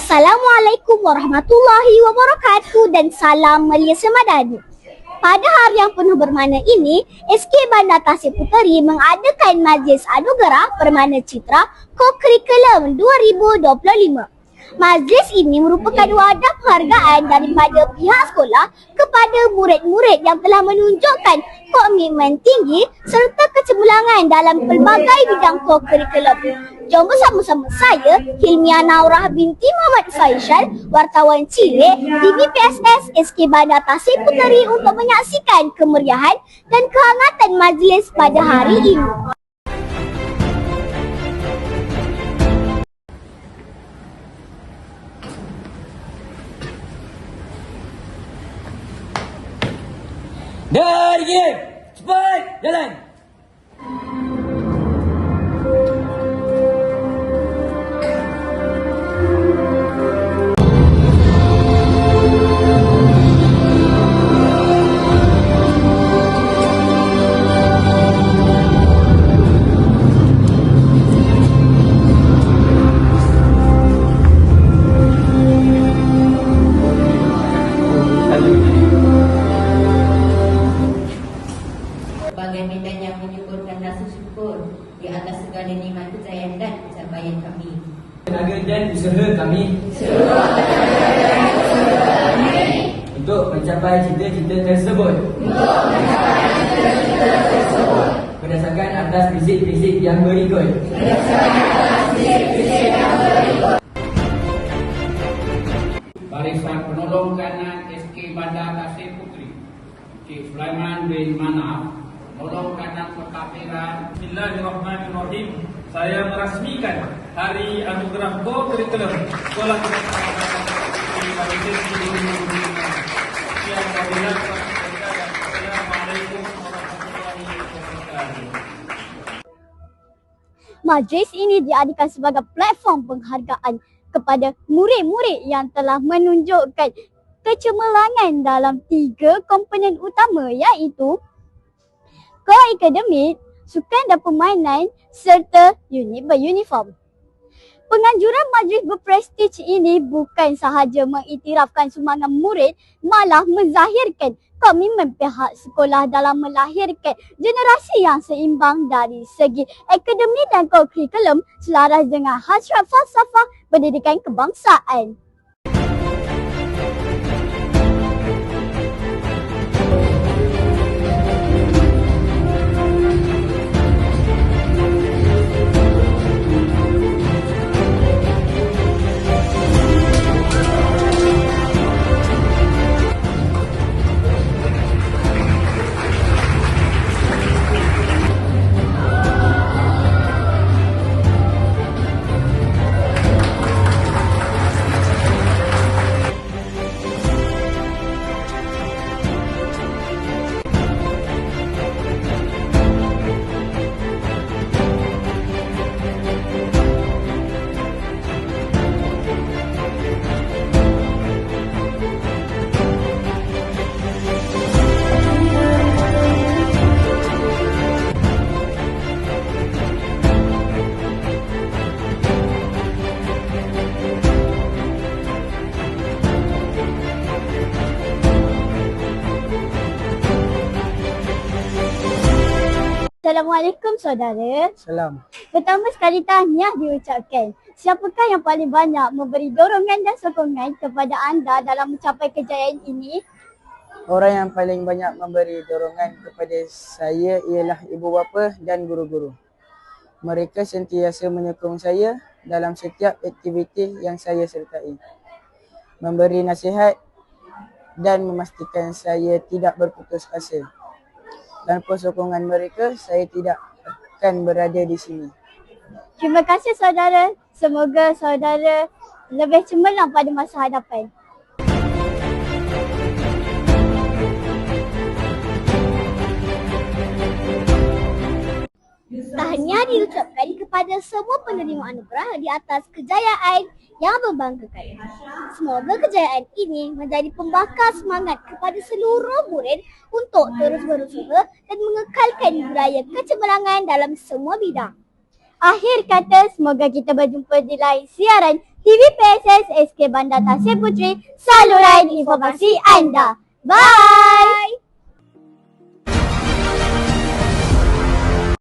Assalamualaikum warahmatullahi wabarakatuh dan salam Malaysia Madani. Pada hari yang penuh bermakna ini, SK Bandar Tasik Puteri mengadakan Majlis Anugerah Permana Citra Co-Curriculum 2025. Majlis ini merupakan wadah penghargaan daripada pihak sekolah kepada murid-murid yang telah menunjukkan komitmen tinggi serta kecemerlangan dalam pelbagai bidang co-curriculum. Jom bersama-sama saya, Hilmiah Naurah binti Muhammad Faisal, wartawan cilik DBPSS SK Bandar Tasik Puteri untuk menyaksikan kemeriahan dan kehangatan majlis pada hari ini. Dah game, cepat jalan. Sebagai medan yang menyuburkan rasa syukur di atas segala nikmat kejayaan dan pencapaian kami. Tenaga dan usaha kami untuk mencapai cita-cita tersebut. Berdasarkan atas prinsip-prinsip yang berikut. Barisan Penolong Kanan SK Bandar Tasik Puteri, Cik Sulaiman bin Manaf, Penolong Kanan Kota Perak. Bismillahirrahmanirrahim. Saya merasmikan Hari Anugerah Co-Curriculum Sekolah Kebangsaan Malaysia 2025. Sekian wabillahi taufiq. Assalamualaikum warahmatullahi wabarakatuh. Majlis ini diadakan sebagai platform penghargaan kepada murid-murid yang telah menunjukkan kecemerlangan dalam 3 komponen utama, iaitu ko-akademik, sukan dan permainan serta unit beruniform. Penganjuran majlis berprestij ini bukan sahaja mengiktirafkan sumbangan murid, malah menzahirkan komitmen pihak sekolah dalam melahirkan generasi yang seimbang dari segi akademik dan co-curriculum selaras dengan hasrat falsafah pendidikan kebangsaan. Assalamualaikum saudara. Salam. Pertama sekali tahniah diucapkan. Siapakah yang paling banyak memberi dorongan dan sokongan kepada anda dalam mencapai kejayaan ini? Orang yang paling banyak memberi dorongan kepada saya ialah ibu bapa dan guru-guru. Mereka sentiasa menyokong saya dalam setiap aktiviti yang saya sertai. Memberi nasihat dan memastikan saya tidak berputus asa. Tanpa sokongan mereka, saya tidak akan berada di sini. Terima kasih saudara. Semoga saudara lebih cemerlang pada masa hadapan. Tahniah diucapkan kepada semua penerima anugerah di atas kejayaan yang membanggakan. Semoga kejayaan ini menjadi pembakar semangat kepada seluruh murid untuk terus berusaha dan mengekalkan budaya kecemerlangan dalam semua bidang. Akhir kata, semoga kita berjumpa di lain siaran TV PSS SK Bandar Tasir Puteri, saluran informasi anda. Bye!